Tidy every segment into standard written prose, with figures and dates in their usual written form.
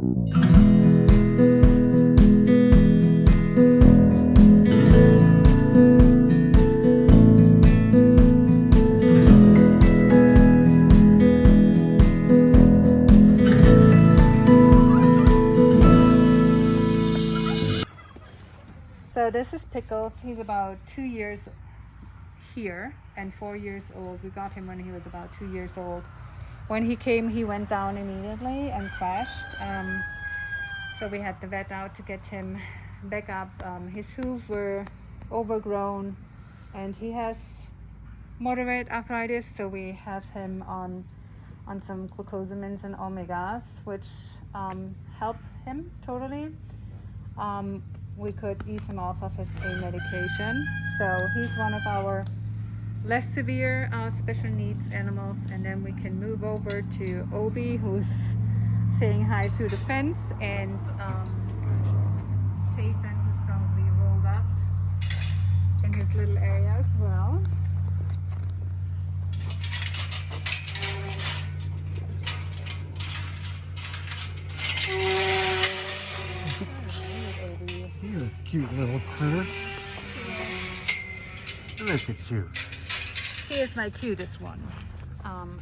So this is Pickles. He's about 2 years here and 4 years old. We got him when he was about 2 years old. When he came, he went down immediately and crashed. So we had the vet out to get him back up. His hooves were overgrown and he has moderate arthritis, so we have him on some glucosamines and omegas, which help him totally. We could ease him off of his pain medication. So he's one of our less severe special needs animals. And then we can move over to Obi, who's saying hi through the fence, and Jason, who's probably rolled up in his little area as well. You're a cute little critter. Look at you. He is my cutest one.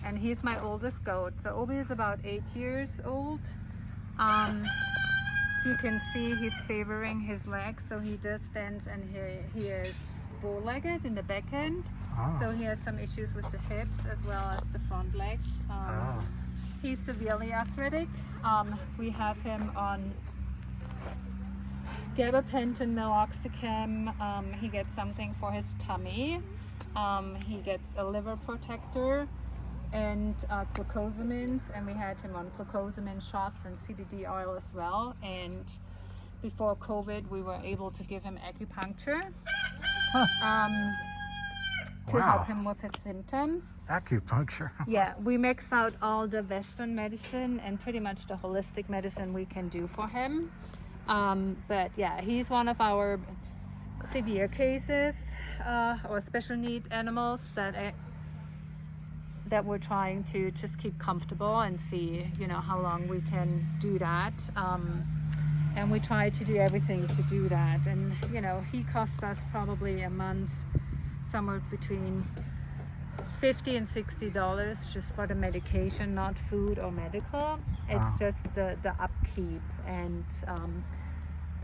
And he's my oldest goat. So Obi is about 8 years old. You can see he's favoring his legs, so he just stands, and he is bow-legged in the back end. So he has some issues with the hips as well as the front legs. He's severely arthritic. We have him on gabapentin, meloxicam. He gets something for his tummy. He gets a liver protector and glucosamines, and we had him on glucosamine shots and CBD oil as well. And before COVID, we were able to give him acupuncture to help him with his symptoms. Acupuncture? Yeah, we mix out all the Western medicine and pretty much the holistic medicine we can do for him. But yeah, he's one of our severe cases or special need animals that we're trying to just keep comfortable and see, how long we can do that. And we try to do everything to do that. And, he costs us probably a month somewhere between $50 and $60 just for the medication, not food or medical. It's just the upkeep. And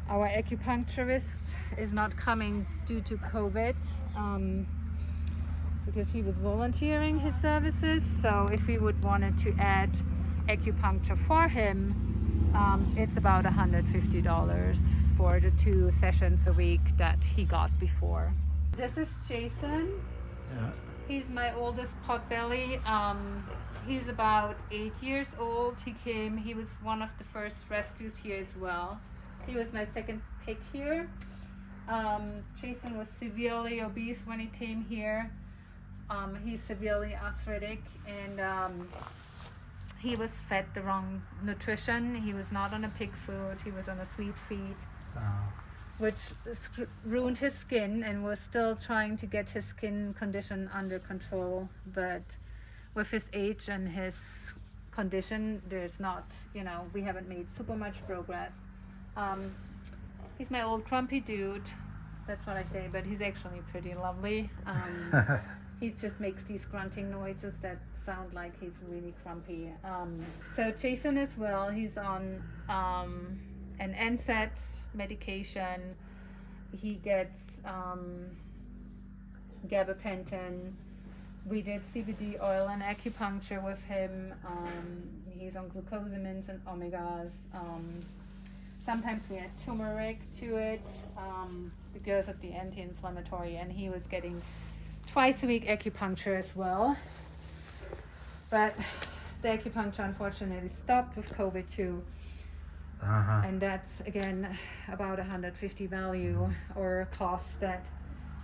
our acupuncturist is not coming due to COVID because he was volunteering his services. So if we would wanted to add acupuncture for him, it's about $150 for the 2 sessions a week that he got before. This is Jason. Yeah. He's my oldest potbelly. He's about 8 years old. He was one of the first rescues here as well. He was my second pick here. Jason was severely obese when he came here. He's severely arthritic, and he was fed the wrong nutrition. He was not on a pig food. He was on a sweet feed, which ruined his skin, and we're still trying to get his skin condition under control. But with his age and his condition, there's not, we haven't made super much progress. He's my old grumpy dude. That's what I say, but he's actually pretty lovely. He just makes these grunting noises that sound like he's really grumpy. So Jason as well, he's on an NSAID medication. He gets gabapentin. We did CBD oil and acupuncture with him. He's on glucosamines and omegas. Sometimes we add turmeric to it because of the anti-inflammatory, and he was getting twice a week acupuncture as well. But the acupuncture unfortunately stopped with COVID too. And that's again about $150 value or cost that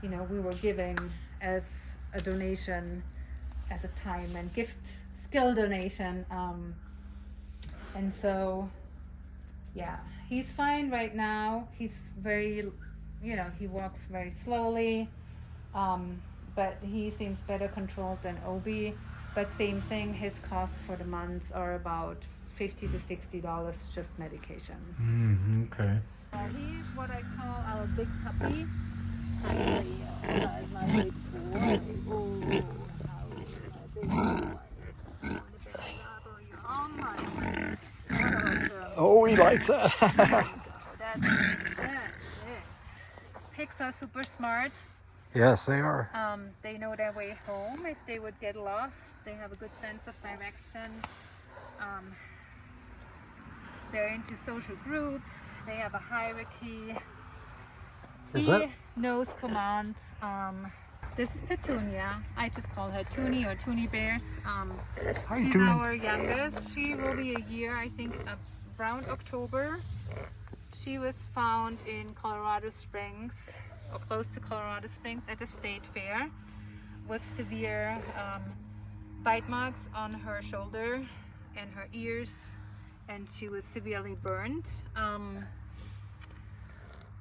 we were giving as a donation, as a time and gift skill donation. And so yeah, he's fine right now. He's very, he walks very slowly, but he seems better controlled than Obi. But same thing, his costs for the months are about $50 to $60 just medication. Okay. He's what I call our big puppy. Actually, my big boy. Oh, my big boy. Oh my. Oh, he likes that. That's it. Pigs are super smart. Yes, they are. They know their way home. If they would get lost, they have a good sense of direction. They're into social groups. They have a hierarchy. He knows commands. This is Petunia. I just call her Toonie or Toonie Bears. She's our youngest. She will be a year, I think, around October. She was found in Colorado Springs, or close to Colorado Springs, at the state fair with severe bite marks on her shoulder and her ears, and she was severely burned.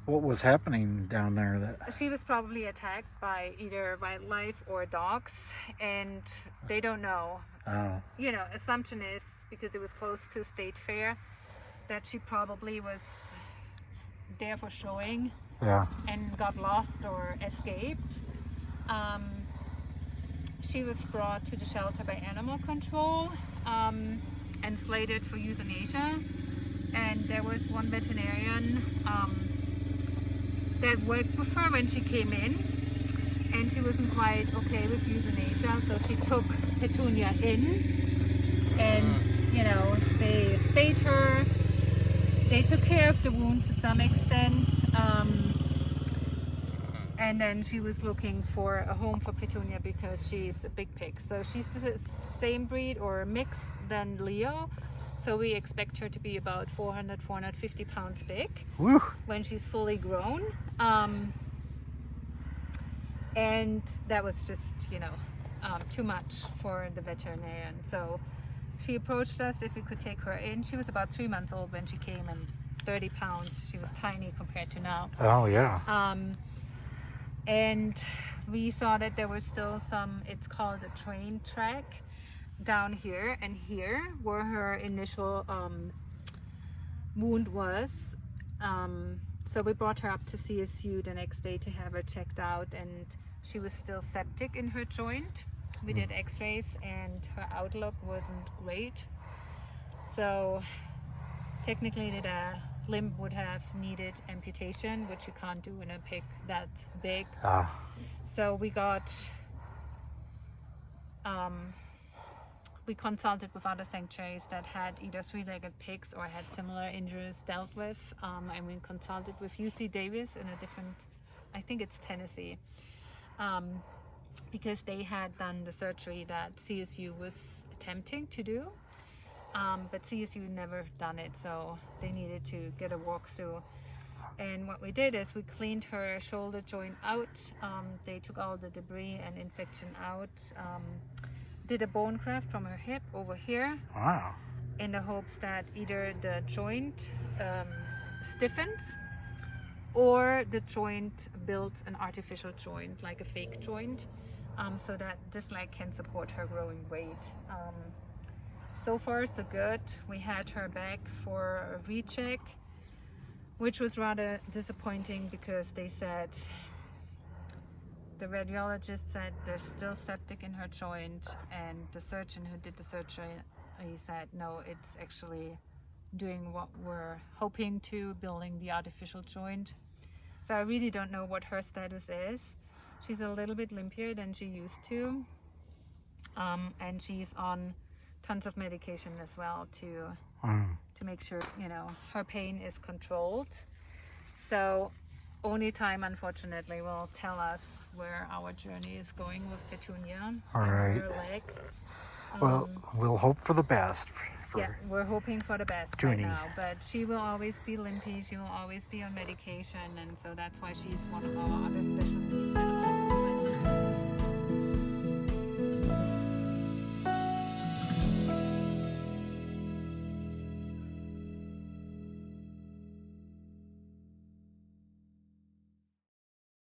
What was happening down there? She was probably attacked by either wildlife or dogs, and they don't know. Oh. You know, assumption is, because it was close to state fair, that she probably was there for showing. Yeah. And got lost or escaped. She was brought to the shelter by animal control and slated for euthanasia. And there was one veterinarian that worked with her when she came in, and she wasn't quite okay with euthanasia, so she took Petunia in, and you know, they spayed her. They took care of the wound to some extent, and then she was looking for a home for Petunia because she's a big pig. So she's the same breed or mix than Leo. So we expect her to be about 400, 450 pounds big. Woo. When she's fully grown. And that was just, you know, too much for the veterinarian. So she approached us if we could take her in. She was about 3 months old when she came, and 30 pounds. She was tiny compared to now. Oh, yeah. And we saw that there was still some, it's called a train track down here and here where her initial wound was. So we brought her up to CSU the next day to have her checked out, and she was still septic in her joint. We did x-rays and her outlook wasn't great. So technically the limb would have needed amputation, which you can't do in a pig that big. So we got we consulted with other sanctuaries that had either three-legged pigs or had similar injuries dealt with, and we consulted with UC Davis in a different, I think it's Tennessee, because they had done the surgery that CSU was attempting to do, but CSU never done it, so they needed to get a walkthrough. And what we did is we cleaned her shoulder joint out. They took all the debris and infection out. Did a bone graft from her hip over here. Wow. In the hopes that either the joint stiffens or the joint builds an artificial joint, like a fake joint, so that this leg can support her growing weight. So far so good. We had her back for a recheck, which was rather disappointing because they said, the radiologist said there's still septic in her joint, and the surgeon who did the surgery, he said no, it's actually doing what we're hoping to, building the artificial joint. So I really don't know what her status is. She's a little bit limpier than she used to, and she's on tons of medication as well to make sure, you know, her pain is controlled. So only time, unfortunately, will tell us where our journey is going with Petunia. All right. Her leg. Well, we'll hope for the best. Yeah, we're hoping for the best Toonie. right now, but she will always be limpy. She will always be on medication, and so that's why she's one of our other special needs.